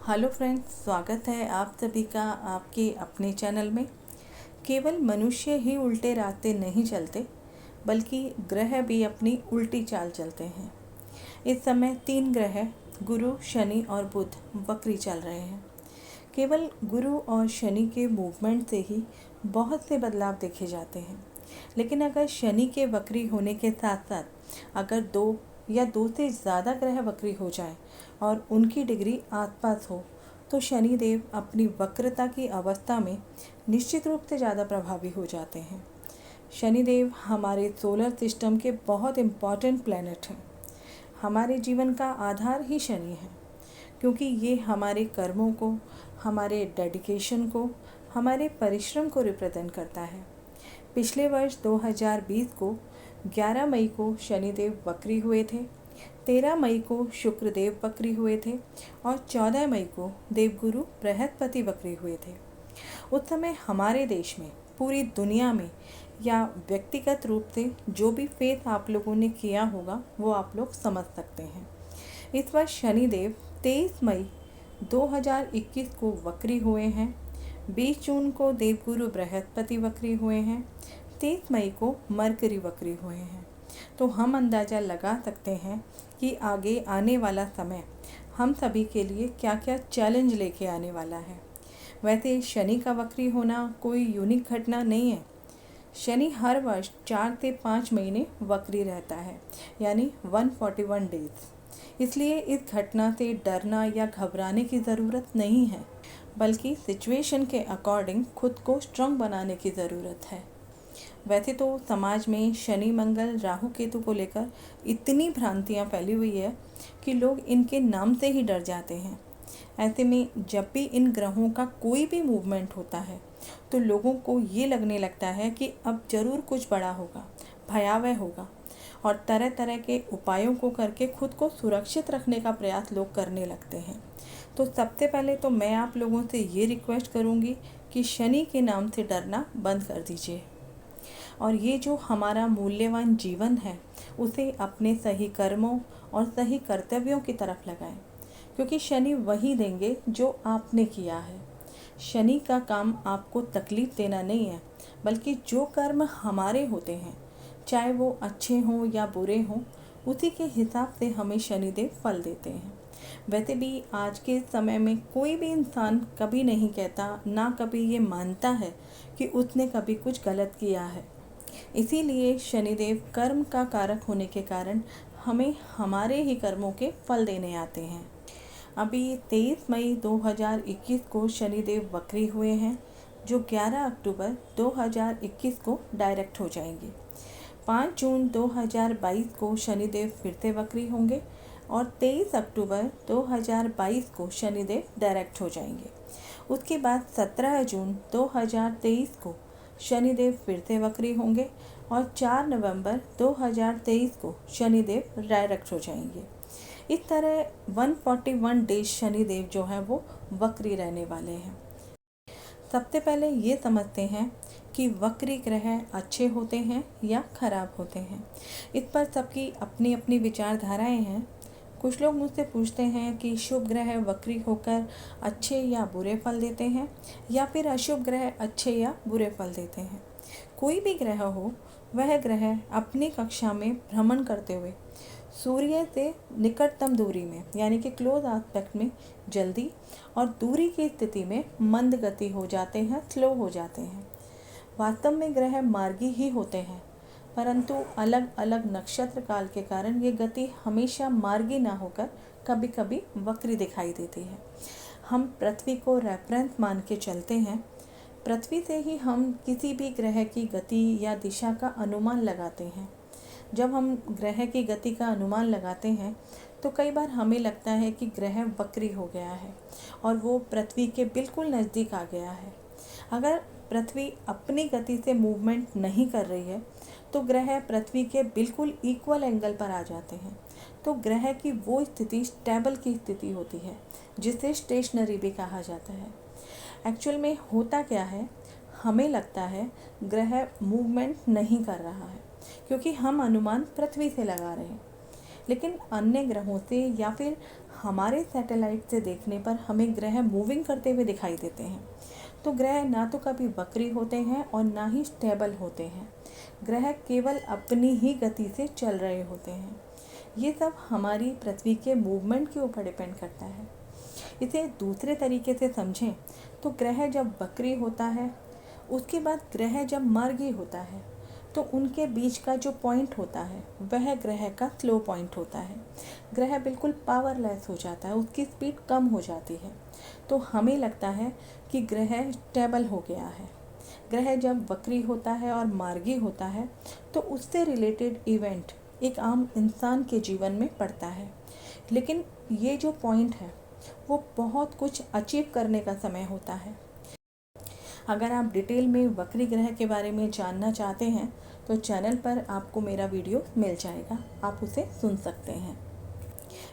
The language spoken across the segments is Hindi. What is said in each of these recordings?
हेलो फ्रेंड्स, स्वागत है आप सभी का आपके अपने चैनल में। केवल मनुष्य ही उल्टे रास्ते नहीं चलते, बल्कि ग्रह भी अपनी उल्टी चाल चलते हैं। इस समय 3 ग्रह गुरु, शनि और बुध वक्री चल रहे हैं। केवल गुरु और शनि के मूवमेंट से ही बहुत से बदलाव देखे जाते हैं। लेकिन अगर शनि के वक्री होने के साथ साथ अगर 2 या 2 से ज़्यादा ग्रह वक्री हो जाएं और उनकी डिग्री आसपास हो, तो शनि देव अपनी वक्रता की अवस्था में निश्चित रूप से ज़्यादा प्रभावी हो जाते हैं। शनि देव हमारे सोलर सिस्टम के बहुत इम्पॉर्टेंट प्लैनेट हैं। हमारे जीवन का आधार ही शनि है, क्योंकि ये हमारे कर्मों को, हमारे डेडिकेशन को, हमारे परिश्रम को रिप्रेजेंट करता है। पिछले वर्ष 2020 को 11 मई को शनिदेव वक्री हुए थे, 13 मई को शुक्रदेव वक्री हुए थे और 14 मई को देवगुरु बृहस्पति वक्री हुए थे। उस समय हमारे देश में, पूरी दुनिया में या व्यक्तिगत रूप से जो भी फेस आप लोगों ने किया होगा वो आप लोग समझ सकते हैं। इस वर्ष शनिदेव 23 मई 2021 को वक्री हुए हैं, 20 जून को देवगुरु बृहस्पति वक्री हुए हैं, 30 मई को मरकरी वक्री हुए हैं। तो हम अंदाज़ा लगा सकते हैं कि आगे आने वाला समय हम सभी के लिए क्या क्या चैलेंज लेके आने वाला है। वैसे शनि का वक्री होना कोई यूनिक घटना नहीं है। शनि हर वर्ष 4 से 5 महीने वक्री रहता है, यानी 141 डेज। इसलिए इस घटना से डरना या घबराने की ज़रूरत नहीं है, बल्कि सिचुएशन के अकॉर्डिंग खुद को स्ट्रॉन्ग बनाने की ज़रूरत है। वैसे तो समाज में शनि, मंगल, राहु, केतु को लेकर इतनी भ्रांतियाँ फैली हुई है कि लोग इनके नाम से ही डर जाते हैं। ऐसे में जब भी इन ग्रहों का कोई भी मूवमेंट होता है तो लोगों को ये लगने लगता है कि अब ज़रूर कुछ बड़ा होगा, भयावह होगा, और तरह तरह के उपायों को करके खुद को सुरक्षित रखने का प्रयास लोग करने लगते हैं। तो सबसे पहले तो मैं आप लोगों से ये रिक्वेस्ट करूँगी कि शनि के नाम से डरना बंद कर दीजिए और ये जो हमारा मूल्यवान जीवन है उसे अपने सही कर्मों और सही कर्तव्यों की तरफ लगाएं, क्योंकि शनि वही देंगे जो आपने किया है। शनि का काम आपको तकलीफ़ देना नहीं है, बल्कि जो कर्म हमारे होते हैं, चाहे वो अच्छे हों या बुरे हों, उसी के हिसाब से हमें शनिदेव फल देते हैं। वैसे भी आज के समय में कोई भी इंसान कभी नहीं कहता, ना कभी ये मानता है कि उसने कभी कुछ गलत किया है। इसीलिए शनिदेव कर्म का कारक होने के कारण हमें हमारे ही कर्मों के फल देने आते हैं। अभी 23 मई 2021 को शनिदेव वक्री हुए हैं, जो 11 अक्टूबर 2021 को डायरेक्ट हो जाएंगे। 5 जून 2022 को शनिदेव फिर से वक्री होंगे और 23 अक्टूबर 2022 को शनिदेव डायरेक्ट हो जाएंगे। उसके बाद 17 जून 2023 को शनिदेव फिर से वक्री होंगे और 4 नवंबर 2023 को शनिदेव डायरेक्ट हो जाएंगे। इस तरह 141 डेज शनिदेव जो हैं वो वक्री रहने वाले हैं। सबसे पहले ये समझते हैं कि वक्री ग्रह अच्छे होते हैं या खराब होते हैं। इस पर सबकी अपनी अपनी विचारधाराएं हैं। कुछ लोग मुझसे पूछते हैं कि शुभ ग्रह वक्री होकर अच्छे या बुरे फल देते हैं, या फिर अशुभ ग्रह अच्छे या बुरे फल देते हैं। कोई भी ग्रह हो, वह ग्रह अपनी कक्षा में भ्रमण करते हुए सूर्य से निकटतम दूरी में, यानी कि क्लोज एस्पेक्ट में जल्दी, और दूरी की स्थिति में मंद गति हो जाते हैं, स्लो हो जाते हैं। वास्तव में ग्रह मार्गी ही होते हैं, परंतु अलग अलग नक्षत्र काल के कारण ये गति हमेशा मार्गी ना होकर कभी कभी वक्री दिखाई देती है। हम पृथ्वी को रेफरेंस मान के चलते हैं। पृथ्वी से ही हम किसी भी ग्रह की गति या दिशा का अनुमान लगाते हैं। जब हम ग्रह की गति का अनुमान लगाते हैं तो कई बार हमें लगता है कि ग्रह वक्री हो गया है और वो पृथ्वी के बिल्कुल नज़दीक आ गया है। अगर पृथ्वी अपनी गति से मूवमेंट नहीं कर रही है तो ग्रह पृथ्वी के बिल्कुल इक्वल एंगल पर आ जाते हैं। तो ग्रह की वो स्थिति स्टेबल की स्थिति होती है, जिसे स्टेशनरी भी कहा जाता है। एक्चुअल में होता क्या है, हमें लगता है ग्रह मूवमेंट नहीं कर रहा है, क्योंकि हम अनुमान पृथ्वी से लगा रहे हैं। लेकिन अन्य ग्रहों से या फिर हमारे सैटेलाइट से देखने पर हमें ग्रह मूविंग करते हुए दिखाई देते हैं। तो ग्रह ना तो कभी वक्री होते हैं और ना ही स्टेबल होते हैं। ग्रह केवल अपनी ही गति से चल रहे होते हैं। ये सब हमारी पृथ्वी के मूवमेंट के ऊपर डिपेंड करता है। इसे दूसरे तरीके से समझें तो ग्रह जब वक्री होता है, उसके बाद ग्रह जब मार्गी होता है, तो उनके बीच का जो पॉइंट होता है वह ग्रह का स्लो पॉइंट होता है। ग्रह बिल्कुल पावरलेस हो जाता है, उसकी स्पीड कम हो जाती है। तो हमें लगता है कि ग्रह स्टेबल हो गया है। ग्रह जब वक्री होता है और मार्गी होता है तो उससे रिलेटेड इवेंट एक आम इंसान के जीवन में पड़ता है। लेकिन ये जो पॉइंट है वो बहुत कुछ अचीव करने का समय होता है। अगर आप डिटेल में वक्री ग्रह के बारे में जानना चाहते हैं तो चैनल पर आपको मेरा वीडियो मिल जाएगा, आप उसे सुन सकते हैं।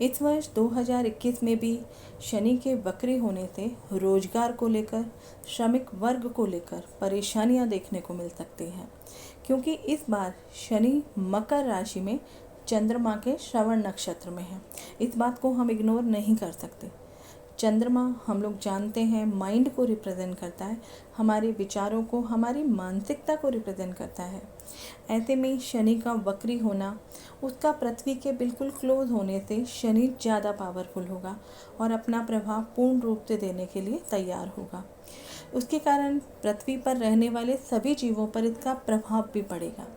इस वर्ष 2021 में भी शनि के वक्री होने से रोजगार को लेकर, श्रमिक वर्ग को लेकर परेशानियां देखने को मिल सकती हैं, क्योंकि इस बार शनि मकर राशि में चंद्रमा के श्रवण नक्षत्र में है। इस बात को हम इग्नोर नहीं कर सकते। चंद्रमा हम लोग जानते हैं माइंड को रिप्रेजेंट करता है, हमारे विचारों को, हमारी मानसिकता को रिप्रेजेंट करता है। ऐसे में शनि का वक्री होना, उसका पृथ्वी के बिल्कुल क्लोज होने से शनि ज़्यादा पावरफुल होगा और अपना प्रभाव पूर्ण रूप से देने के लिए तैयार होगा। उसके कारण पृथ्वी पर रहने वाले सभी जीवों पर इसका प्रभाव भी पड़ेगा।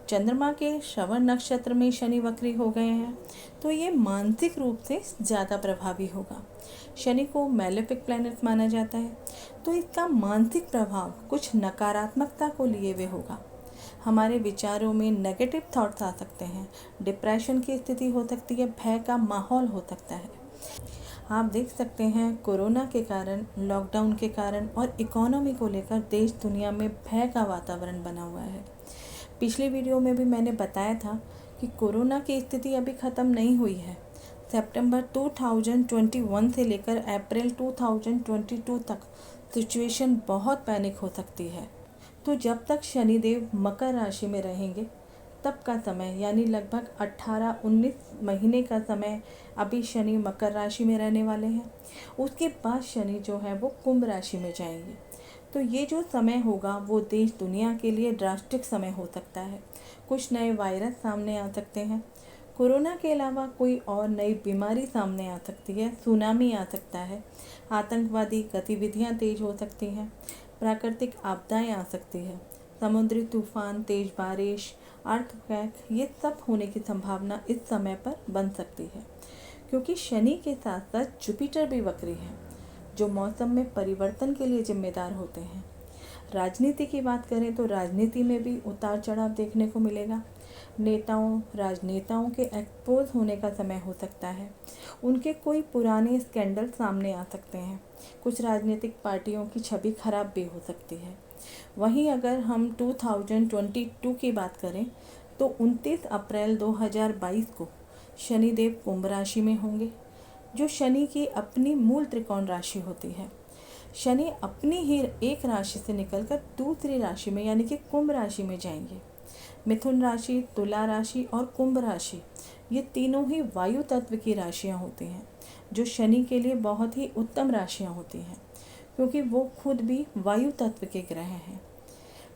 चंद्रमा के श्रवण नक्षत्र में शनि वक्री हो गए हैं तो ये मानसिक रूप से ज़्यादा प्रभावी होगा। शनि को मैलेफिक प्लैनेट माना जाता है, तो इसका मानसिक प्रभाव कुछ नकारात्मकता को लिए हुए होगा। हमारे विचारों में नेगेटिव थॉट्स आ सकते हैं, डिप्रेशन की स्थिति हो सकती है, भय का माहौल हो सकता है। आप देख सकते हैं कोरोना के कारण, लॉकडाउन के कारण और इकोनॉमी को लेकर देश दुनिया में भय का वातावरण बना हुआ है। पिछले वीडियो में भी मैंने बताया था कि कोरोना की स्थिति अभी ख़त्म नहीं हुई है। सितंबर 2021 से लेकर अप्रैल 2022 तक सिचुएशन बहुत पैनिक हो सकती है। तो जब तक शनिदेव मकर राशि में रहेंगे तब का समय, यानी लगभग 18-19 महीने का समय अभी शनि मकर राशि में रहने वाले हैं। उसके बाद शनि जो है वो कुंभ राशि में जाएंगे। तो ये जो समय होगा वो देश दुनिया के लिए ड्रास्टिक समय हो सकता है। कुछ नए वायरस सामने आ सकते हैं। कोरोना के अलावा कोई और नई बीमारी सामने आ सकती है, सुनामी आ सकता है, आतंकवादी गतिविधियां तेज हो सकती हैं, प्राकृतिक आपदाएं आ सकती है, समुद्री तूफान, तेज बारिश, अर्थक्वेक, ये सब होने की संभावना इस समय पर बन सकती है। क्योंकि शनि के साथ साथ जुपिटर भी वक्री है, जो मौसम में परिवर्तन के लिए जिम्मेदार होते हैं। राजनीति की बात करें तो राजनीति में भी उतार चढ़ाव देखने को मिलेगा। राजनेताओं के एक्सपोज होने का समय हो सकता है। उनके कोई पुराने स्कैंडल सामने आ सकते हैं। कुछ राजनीतिक पार्टियों की छवि खराब भी हो सकती है। वहीं अगर हम 2022 की बात करें तो 29 अप्रैल 2022 को शनिदेव कुंभ राशि में होंगे, जो शनि की अपनी मूल त्रिकोण राशि होती है। शनि अपनी ही एक राशि से निकलकर दूसरी राशि में यानी कि कुंभ राशि में जाएंगे। मिथुन राशि, तुला राशि और कुंभ राशि, ये तीनों ही वायु तत्व की राशियां होती हैं, जो शनि के लिए बहुत ही उत्तम राशियां होती हैं, क्योंकि वो खुद भी वायु तत्व के ग्रह हैं।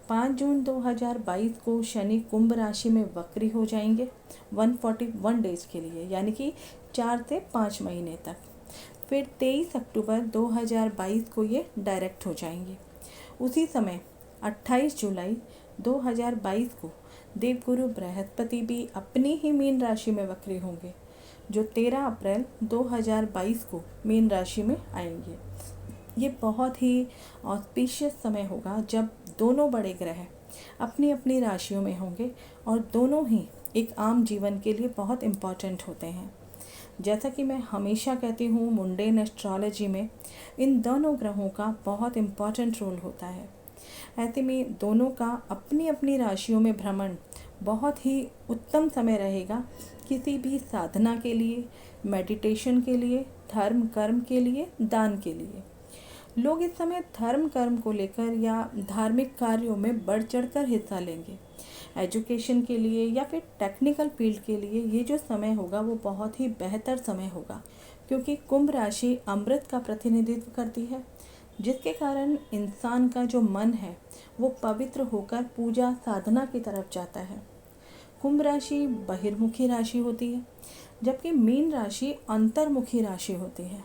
5 जून 2022 को शनि कुंभ राशि में वक्री हो जाएंगे 141 डेज के लिए, यानी कि 4 से 5 महीने तक। फिर 23 अक्टूबर 2022 को ये डायरेक्ट हो जाएंगे। उसी समय 28 जुलाई 2022 को देवगुरु बृहस्पति भी अपनी ही मीन राशि में वक्री होंगे, जो 13 अप्रैल 2022 को मीन राशि में आएंगे। ये बहुत ही ऑस्पिशियस समय होगा जब दोनों बड़े ग्रह अपनी अपनी राशियों में होंगे और दोनों ही एक आम जीवन के लिए बहुत इम्पॉर्टेंट होते हैं। जैसा कि मैं हमेशा कहती हूँ, मुंडेन एस्ट्रोलॉजी में इन दोनों ग्रहों का बहुत इम्पॉर्टेंट रोल होता है। ऐसे में दोनों का अपनी अपनी राशियों में भ्रमण बहुत ही उत्तम समय रहेगा किसी भी साधना के लिए, मेडिटेशन के लिए, धर्म कर्म के लिए, दान के लिए। लोग इस समय धर्म कर्म को लेकर या धार्मिक कार्यों में बढ़ चढ़कर हिस्सा लेंगे। एजुकेशन के लिए या फिर टेक्निकल फील्ड के लिए ये जो समय होगा वो बहुत ही बेहतर समय होगा, क्योंकि कुंभ राशि अमृत का प्रतिनिधित्व करती है, जिसके कारण इंसान का जो मन है वो पवित्र होकर पूजा साधना की तरफ जाता है। कुंभ राशि बहिर्मुखी राशि होती है, जबकि मीन राशि अंतर्मुखी राशि होती है।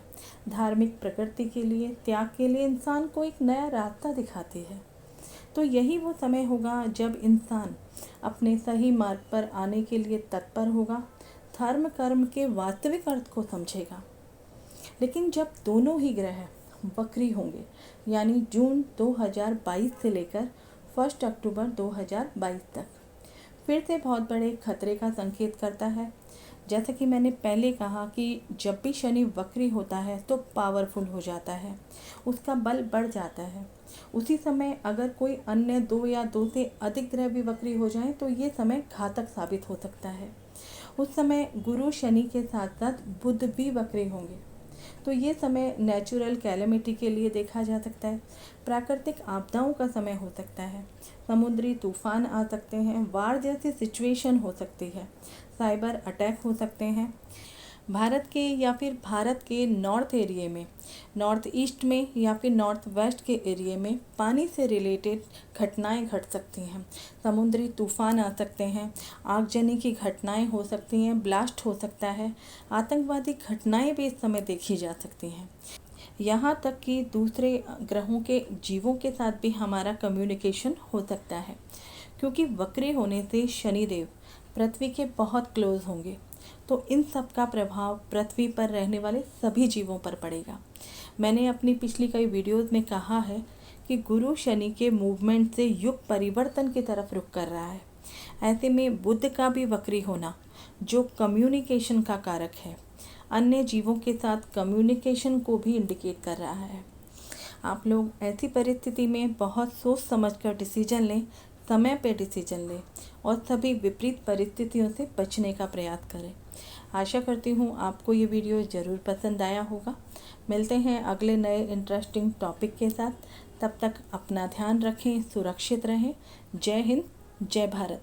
धार्मिक प्रकृति के लिए, त्याग के लिए इंसान को एक नया रास्ता दिखाती है। तो यही वो समय होगा जब इंसान अपने सही मार्ग पर आने के लिए तत्पर होगा, धर्म कर्म के वास्तविक अर्थ को समझेगा। लेकिन जब दोनों ही ग्रह वक्री होंगे, यानी जून 2022 से लेकर 1 अक्टूबर 2022 तक, फिर से बहुत बड़े खतरे का संकेत करता है। जैसा कि मैंने पहले कहा कि जब भी शनि वक्री होता है तो पावरफुल हो जाता है, उसका बल बढ़ जाता है। उसी समय अगर कोई अन्य 2 या 2 से अधिक ग्रह भी वक्री हो जाएं तो ये समय घातक साबित हो सकता है। उस समय गुरु शनि के साथ साथ बुध भी वक्री होंगे, तो ये समय नेचुरल कैलेमिटी के लिए देखा जा सकता है। प्राकृतिक आपदाओं का समय हो सकता है, समुद्री तूफान आ सकते हैं, बाढ़ जैसी सिचुएशन हो सकती है, साइबर अटैक हो सकते हैं। भारत के या फिर भारत के नॉर्थ एरिया में, नॉर्थ ईस्ट में या फिर नॉर्थ वेस्ट के एरिया में पानी से रिलेटेड घटनाएं घट सकती हैं। समुद्री तूफान आ सकते हैं, आगजनी की घटनाएं हो सकती हैं, ब्लास्ट हो सकता है, आतंकवादी घटनाएं भी इस समय देखी जा सकती हैं। यहाँ तक कि दूसरे ग्रहों के जीवों के साथ भी हमारा कम्युनिकेशन हो सकता है, क्योंकि वक्री होने से शनिदेव पृथ्वी के बहुत क्लोज होंगे, तो इन सब का प्रभाव पृथ्वी पर रहने वाले सभी जीवों पर पड़ेगा। मैंने अपनी पिछली कई वीडियोस में कहा है कि गुरु शनि के मूवमेंट से युग परिवर्तन की तरफ रुख कर रहा है। ऐसे में बुध का भी वक्री होना, जो कम्युनिकेशन का कारक है, अन्य जीवों के साथ कम्युनिकेशन को भी इंडिकेट कर रहा है। आप लोग ऐसी परिस्थिति में बहुत सोच समझकर डिसीजन लें, समय पे डिसीजन लें और सभी विपरीत परिस्थितियों से बचने का प्रयास करें। आशा करती हूँ आपको ये वीडियो ज़रूर पसंद आया होगा। मिलते हैं अगले नए इंटरेस्टिंग टॉपिक के साथ। तब तक अपना ध्यान रखें, सुरक्षित रहें। जय हिंद, जय भारत।